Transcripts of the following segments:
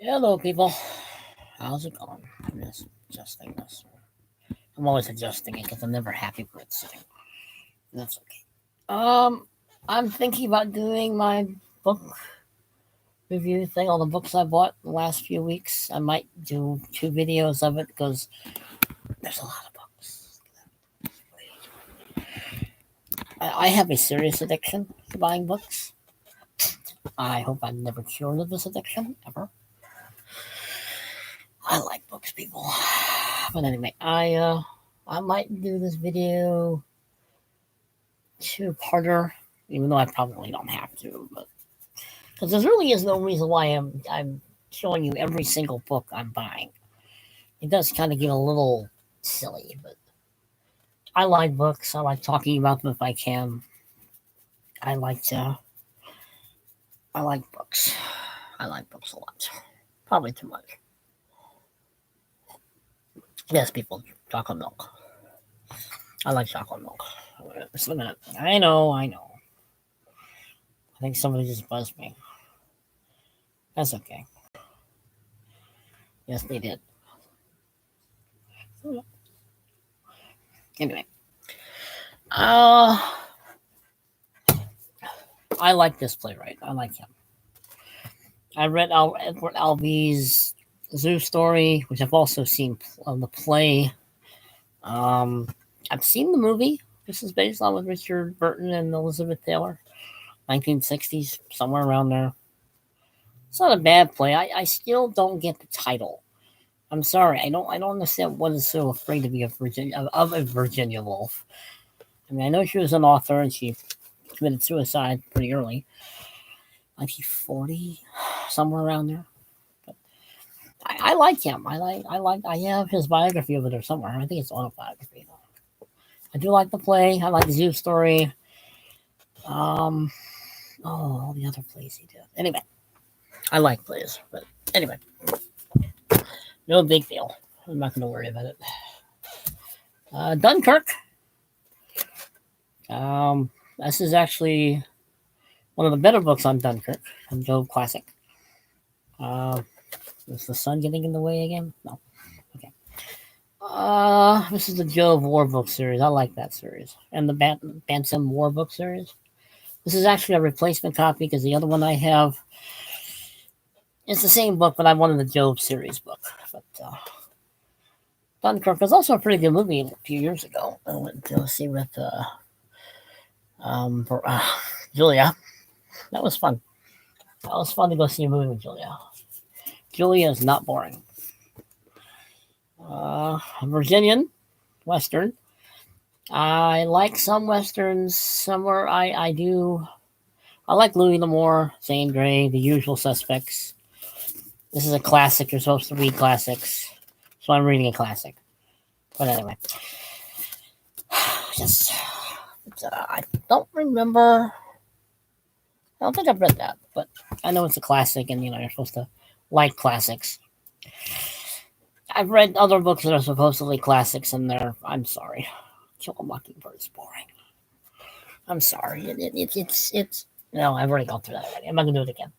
Hello, people. How's it going? I'm just adjusting this. I'm always adjusting it because I'm never happy where it's sitting. That's okay. I'm thinking about doing my book review thing. All the books I bought the last few weeks. I might do 2 videos of it because there's a lot of books. I have a serious addiction to buying books. I hope I'm never cured of this addiction ever. I like books, people. But anyway, I might do this video two-parter, even though I probably don't have to, but because there really is no reason why I'm showing you every single book I'm buying. It does kind of get a little silly, but I like books. I like talking about them if I can. I like to. I like books. I like books a lot. Probably too much. Yes, people, chocolate milk. I like chocolate milk. Just a minute. I know. I think somebody just buzzed me. That's okay. Yes, they did. Anyway, uh, I like this playwright. I like him. I read Edward Albee's Zoo Story, which I've also seen the play. I've seen the movie. This is based on with Richard Burton and Elizabeth Taylor, 1960s, somewhere around there. It's not a bad play. I still don't get the title. I'm sorry. I don't understand what is so afraid to be of a Virginia Woolf. I mean, I know she was an author and she committed suicide pretty early, 1940, somewhere around there. But I like him. I have his biography over there somewhere. I think it's autobiography though. I do like the play. I like the Zoo Story. Um, all the other plays he did. Anyway, I like plays, but anyway, no big deal. I'm not going to worry about it. Dunkirk. This is actually one of the better books on Dunkirk, a Job classic. Is the sun getting in the way again? No. Okay. This is the Job War book series. I like that series. And the Bantam War book series. This is actually a replacement copy because the other one I have is the same book, but I wanted the Job series book. But Dunkirk was also a pretty good movie a few years ago. I went to see with Julia. That was fun. That was fun to go see a movie with Julia. Julia is not boring. Virginian Western. I like some Westerns. Somewhere I do. I like Louis L'Amour, Zane Grey, The Usual Suspects. This is a classic. You're supposed to read classics. So I'm reading a classic. But anyway. Yes. I don't remember. I don't think I've read that. But I know it's a classic and, you're supposed to like classics. I've read other books that are supposedly classics and I'm sorry. Kill a Mockingbird is boring. I'm sorry. It's no, I've already gone through that already. I'm not gonna do it again.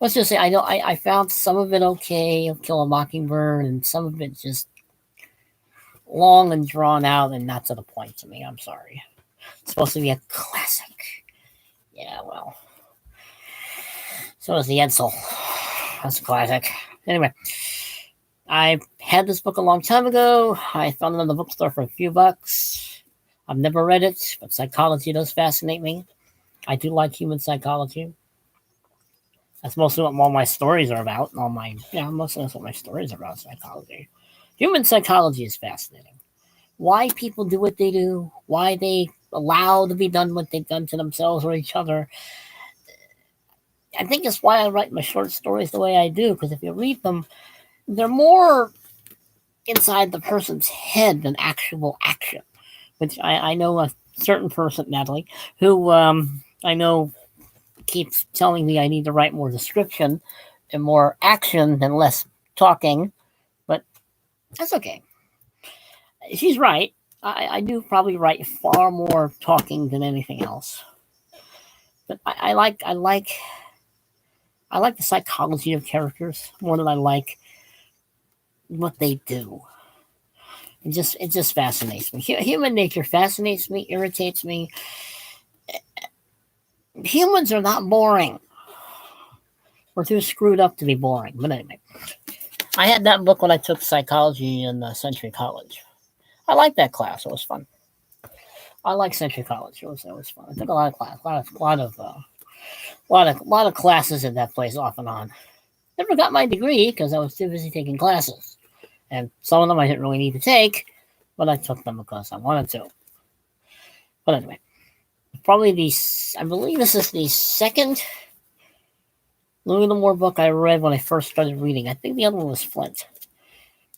Let's just say I found some of it okay, Kill a Mockingbird, and some of it just long and drawn out and not to the point to me. I'm sorry. It's supposed to be a classic. Yeah, well. So is the Edsel. That's a classic. Anyway, I had this book a long time ago. I found it in the bookstore for a few bucks. I've never read it, but psychology does fascinate me. I do like human psychology. That's mostly what all my stories are about. Mostly that's what my stories are about, psychology. Human psychology is fascinating. Why people do what they do, why they allow to be done what they've done to themselves or each other. I think it's why I write my short stories the way I do, because if you read them, they're more inside the person's head than actual action. Which I know a certain person, Natalie, who I know keeps telling me I need to write more description and more action and less talking, but that's okay. She's right. I do probably write far more talking than anything else. But I like I like the psychology of characters more than I like what they do. It just fascinates me. Human nature fascinates me, irritates me. Humans are not boring. We're too screwed up to be boring. But anyway, I had that book when I took psychology in Century College. I liked that class. It was fun. I like Century College. It was fun. I took a lot of class, lot of classes in that place off and on. Never got my degree because I was too busy taking classes, and some of them I didn't really need to take, but I took them because I wanted to. But anyway, probably I believe this is the second Louis L'Amour book I read when I first started reading. I think the other one was Flint.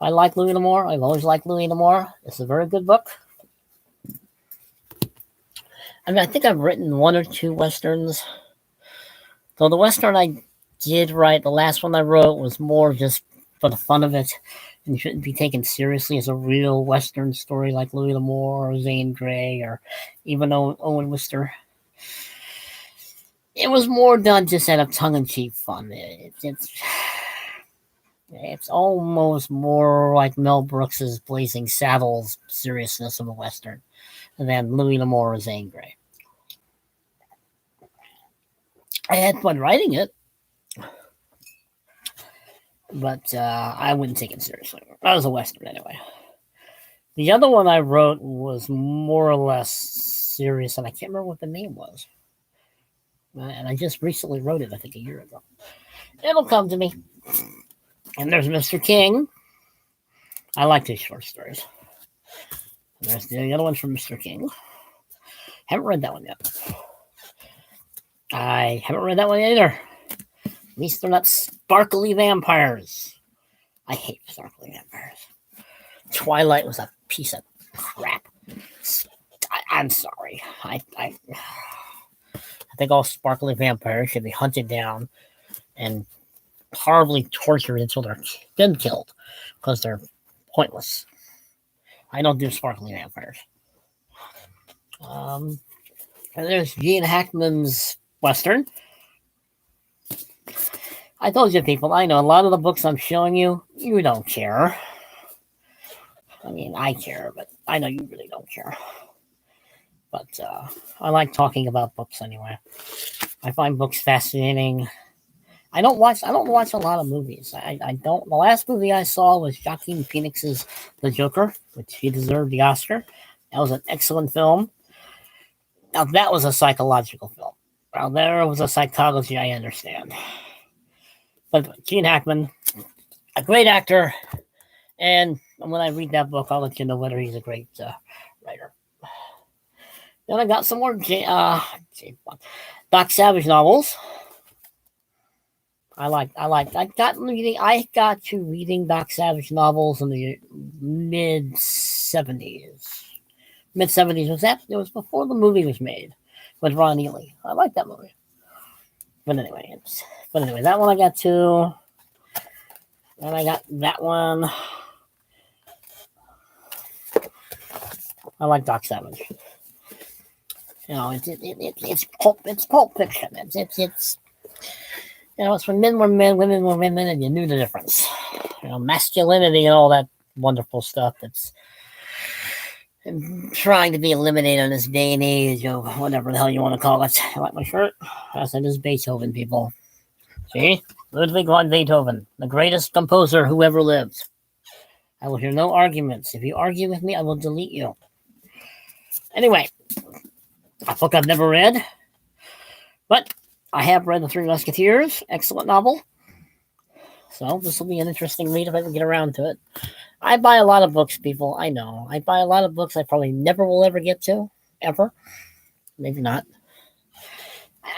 I like Louis L'Amour. I've always liked Louis L'Amour. It's a very good book. I mean, I think I've written one or two westerns. So the western I did write, the last one I wrote, was more just for the fun of it, and shouldn't be taken seriously as a real western story like Louis L'Amour or Zane Grey or even Owen Wister. It was more done just out of tongue-in-cheek fun. It's almost more like Mel Brooks's Blazing Saddles seriousness of a western than Louis L'Amour or Zane Grey. I had fun writing it, but I wouldn't take it seriously. That was a western anyway. The other one I wrote was more or less serious, and I can't remember what the name was. And I just recently wrote it, I think, a year ago. It'll come to me. And there's Mr. King. I like these short stories. And there's the other one from Mr. King. Haven't read that one yet. I haven't read that one either. At least they're not sparkly vampires. I hate sparkly vampires. Twilight was a piece of crap. I'm sorry. I think all sparkly vampires should be hunted down and horribly tortured until they're been killed because they're pointless. I don't do sparkly vampires. And there's Gene Hackman's Western. I told you people, I know a lot of the books I'm showing you, you don't care. I mean, I care, but I know you really don't care. But I like talking about books anyway. I find books fascinating. I don't watch a lot of movies. I don't. The last movie I saw was Joaquin Phoenix's The Joker, which he deserved the Oscar. That was an excellent film. Now that was a psychological film. Now there was a psychology I understand. But Gene Hackman, a great actor, and when I read that book, I'll let you know whether he's a great writer. Then I got some more Doc Savage novels. I got to reading Doc Savage novels in the mid-70s. Mid-70s was that? It was before the movie was made with Ron Ely. I like that movie. But anyway, that one I got too. And I got that one. I like Doc Savage. You know, it's pulp fiction. It's you know, it's when men were men, women were women, and you knew the difference. You know, masculinity and all that wonderful stuff that's trying to be eliminated in this day and age of whatever the hell you want to call it. I like my shirt. I said, this is Beethoven, people. See? Ludwig von Beethoven, the greatest composer who ever lived. I will hear no arguments. If you argue with me, I will delete you. Anyway, a book I've never read, but I have read The Three Musketeers. Excellent novel. So this will be an interesting read if I can get around to it. I buy a lot of books, people. I know. I buy a lot of books I probably never will ever get to. Ever. Maybe not.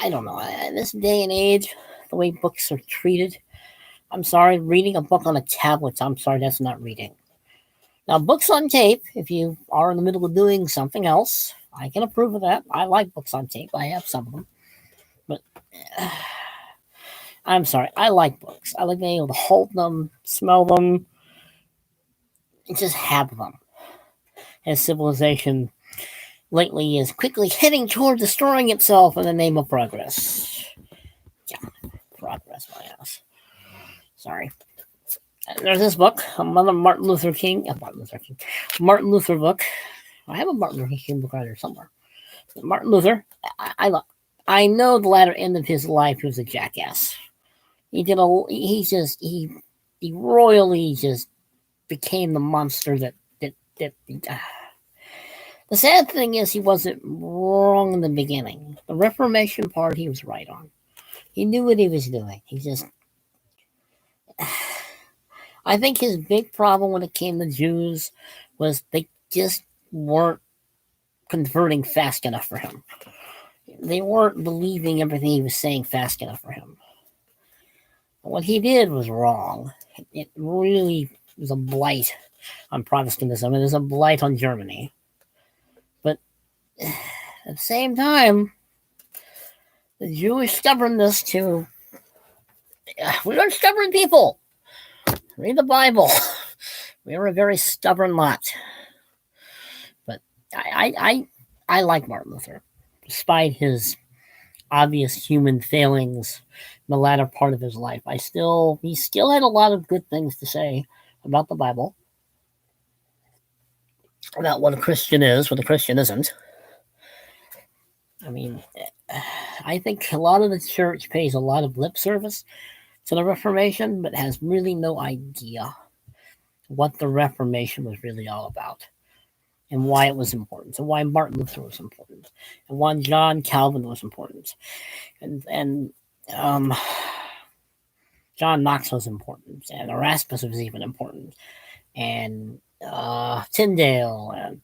I don't know. In this day and age, the way books are treated, I'm sorry, reading a book on a tablet, I'm sorry, that's not reading. Now, books on tape, if you are in the middle of doing something else, I can approve of that. I like books on tape. I have some of them. But I'm sorry, I like books. I like being able to hold them, smell them, and just have them. As civilization lately is quickly heading toward destroying itself in the name of progress. Yeah, progress. Sorry. There's this book, another Martin Luther Martin Luther book. I have a Martin Luther King book right here somewhere. Martin Luther, I know the latter end of his life he was a jackass. He royally just became the monster that. The sad thing is he wasn't wrong in the beginning. The Reformation part he was right on. He knew what he was doing. I think his big problem when it came to Jews was they just weren't converting fast enough for him. They weren't believing everything he was saying fast enough for him. What he did was wrong. It really was a blight on Protestantism. It is a blight on Germany. But at the same time, the Jewish stubbornness to... We are stubborn people. Read the Bible. We are a very stubborn lot. But I like Martin Luther, despite his obvious human failings in the latter part of his life. He still had a lot of good things to say about the Bible, about what a Christian is, what a Christian isn't. I mean, I think a lot of the church pays a lot of lip service to the Reformation, but has really no idea what the Reformation was really all about, and why it was important, and why Martin Luther was important, and why John Calvin was important, and John Knox was important, and Erasmus was even important, and Tyndale, and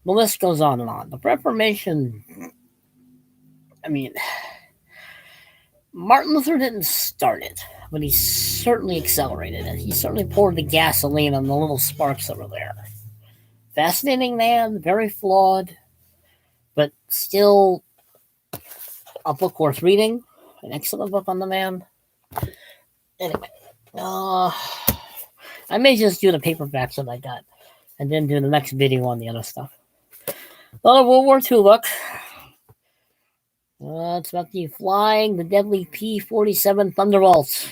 the list goes on and on. The Reformation, I mean, Martin Luther didn't start it, but he certainly accelerated it. He certainly poured the gasoline on the little sparks that were there. Fascinating man, very flawed, but still a book worth reading. An excellent book on the man. Anyway, I may just do the paperbacks that I got, and then do the next video on the other stuff. Another World War II book. It's about the deadly P-47 Thunderbolts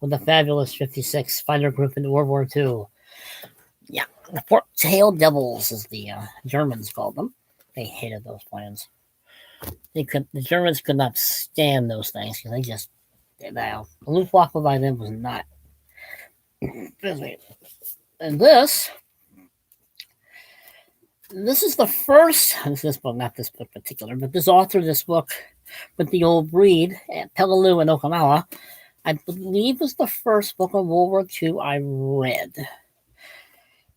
with the fabulous 56 fighter group in World War II. Yeah, the fork-tailed devils, as the Germans called them. They hated those planes. The Germans could not stand those things because the Luftwaffe by then was not. And this is the first. This book, not this book in particular, but this author of this book with the old breed at Peleliu in Okinawa, I believe was the first book on World War II I read.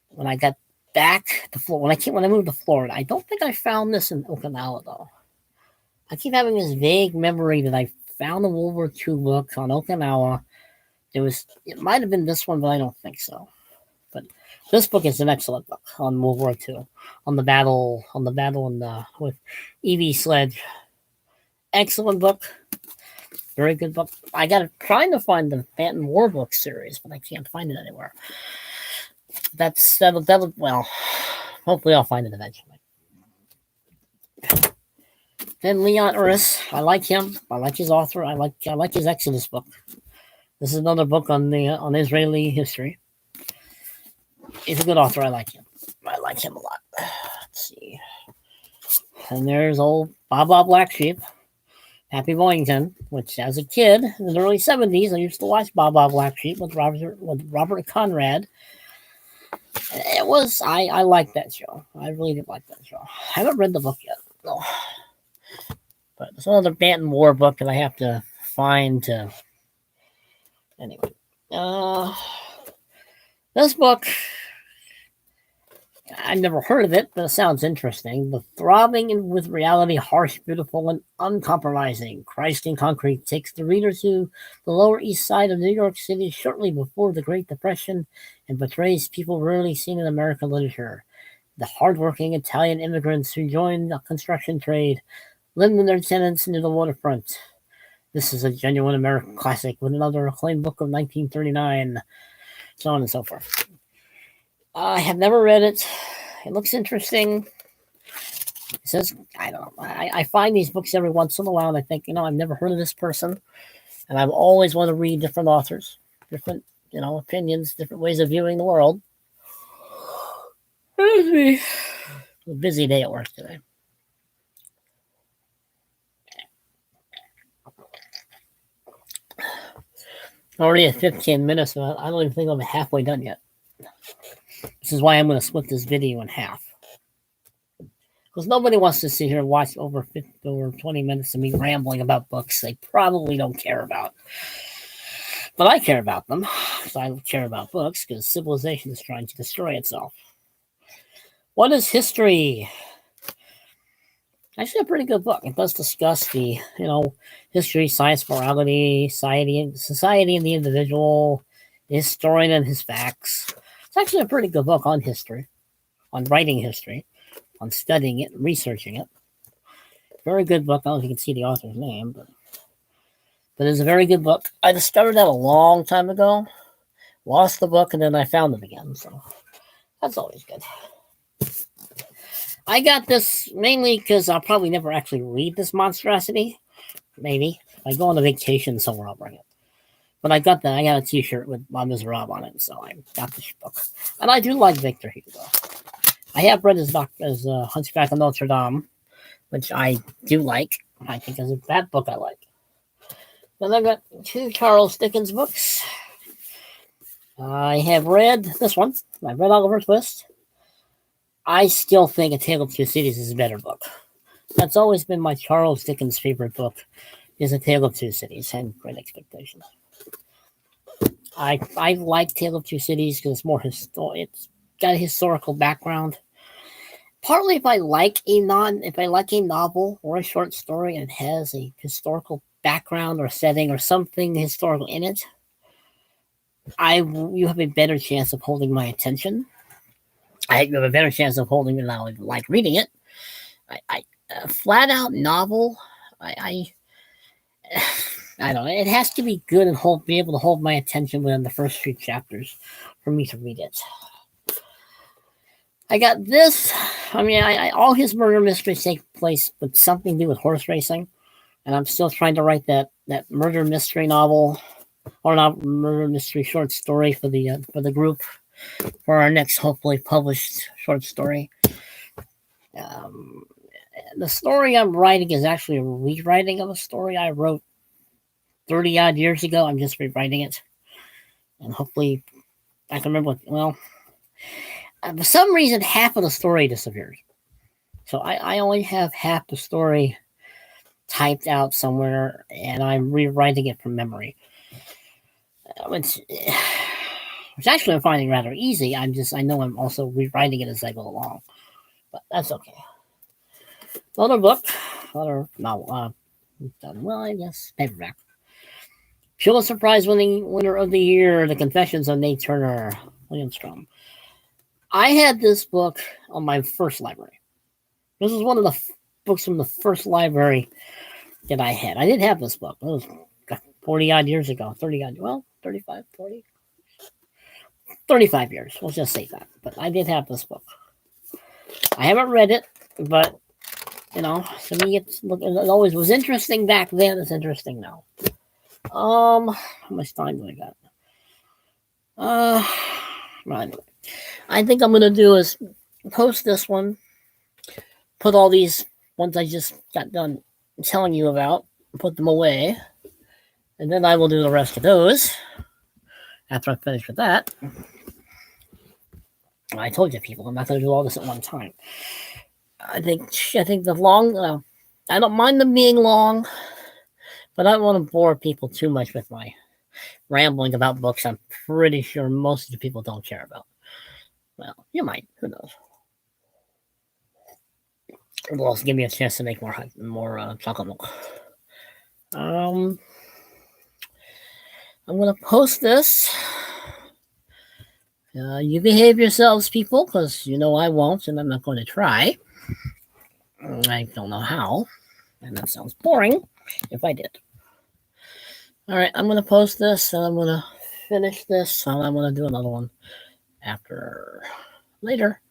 When I got back to Florida, when I moved to Florida, I don't think I found this in Okinawa though. I keep having this vague memory that I found a World War II book on Okinawa. It might have been this one, but I don't think so. But this book is an excellent book on World War II, on the battle with E.V. Sledge. Excellent book, very good book. Trying to find the Phantom War book series, but I can't find it anywhere. Well, hopefully I'll find it eventually. Then Leon Uris, I like him. I like his author. I like his Exodus book. This is another book on Israeli history. He's a good author. I like him. I like him a lot. Let's see. And there's old Baba Black Sheep, Happy Boyington, which as a kid in the early 70s, I used to watch Baba Black Sheep with Robert Conrad. I liked that show. I really did like that show. I haven't read the book yet, though. But it's another Bantam War book that I have to find to... Anyway. This book, I've never heard of it, but it sounds interesting. The throbbing with reality, harsh, beautiful, and uncompromising. Christ in Concrete takes the reader to the Lower East Side of New York City shortly before the Great Depression and portrays people rarely seen in American literature. The hardworking Italian immigrants who joined the construction trade, lived in their tenements near the waterfront. This is a genuine American classic with another acclaimed book of 1939, so on and so forth. I have never read it. It looks interesting. It says, I don't know. I find these books every once in a while and I think, I've never heard of this person. And I've always wanted to read different authors. different, opinions, different ways of viewing the world. It's a busy day at work today. Already at 15 minutes, so I don't even think I'm halfway done yet. This is why I'm going to split this video in half. Because nobody wants to sit here and watch over 20 minutes of me rambling about books they probably don't care about. But I care about them. So I care about books because civilization is trying to destroy itself. What is history? Actually, a pretty good book. It does discuss the, history, science, morality, society and the individual, the historian and his facts. It's actually a pretty good book on history, on writing history, on studying it, researching it. Very good book. I don't know if you can see the author's name, but it's a very good book. I discovered that a long time ago, lost the book, and then I found it again. So that's always good. I got this mainly because I'll probably never actually read this monstrosity. Maybe. If I go on a vacation somewhere, I'll bring it. But I got a t-shirt with Les Miserables on it, so I got this book. And I do like Victor Hugo. I have read his Hunchback of Notre Dame, which I do like. I think is that book I like. Then I got 2 Charles Dickens books. I have read this one. I read Oliver Twist. I still think A Tale of Two Cities is a better book. That's always been my Charles Dickens favorite book, is A Tale of Two Cities and Great Expectations. I like Tale of Two Cities because it's more it's got a historical background. Partly if I like a novel or a short story and it has a historical background or setting or something historical in it, you have a better chance of holding my attention. You have a better chance of holding it now, like reading it. A flat out novel, I don't know. It has to be good and be able to hold my attention within the first 3 chapters for me to read it. I got this. All his murder mysteries take place with something to do with horse racing, and I'm still trying to write that murder mystery novel, or not murder mystery short story for the group for our next hopefully published short story. The story I'm writing is actually a rewriting of a story I wrote 30 odd years ago. I'm just rewriting it, and hopefully I can remember for some reason half of the story disappears, so I only have half the story typed out somewhere, and I'm rewriting it from memory, which actually I'm finding rather easy. I know I'm also rewriting it as I go along, but that's okay. Another book, another novel, I guess paperback. Pulitzer Prize winner of the year, The Confessions of Nate Turner, William Strom. I had this book on my first library. This is one of the books from the first library that I had. I did have this book. It was 40 odd years ago. 35, 40. 35 years. We'll just say that. But I did have this book. I haven't read it, but, to me, it always was interesting back then. It's interesting now. How much time do I got? Anyway. I think I'm going to do is post this one, put all these ones I just got done telling you about, put them away, and then I will do the rest of those after I finish with that. I told you, people, I'm not going to do all this at one time. I think the long, I don't mind them being long, but I don't want to bore people too much with my rambling about books I'm pretty sure most of the people don't care about. Well, you might. Who knows? It'll also give me a chance to make more chocolate milk. I'm going to post this. You behave yourselves, people, because I won't, and I'm not going to try. I don't know how, and that sounds boring if I did. All right, I'm going to post this, and I'm going to finish this, and I'm going to do another one after later.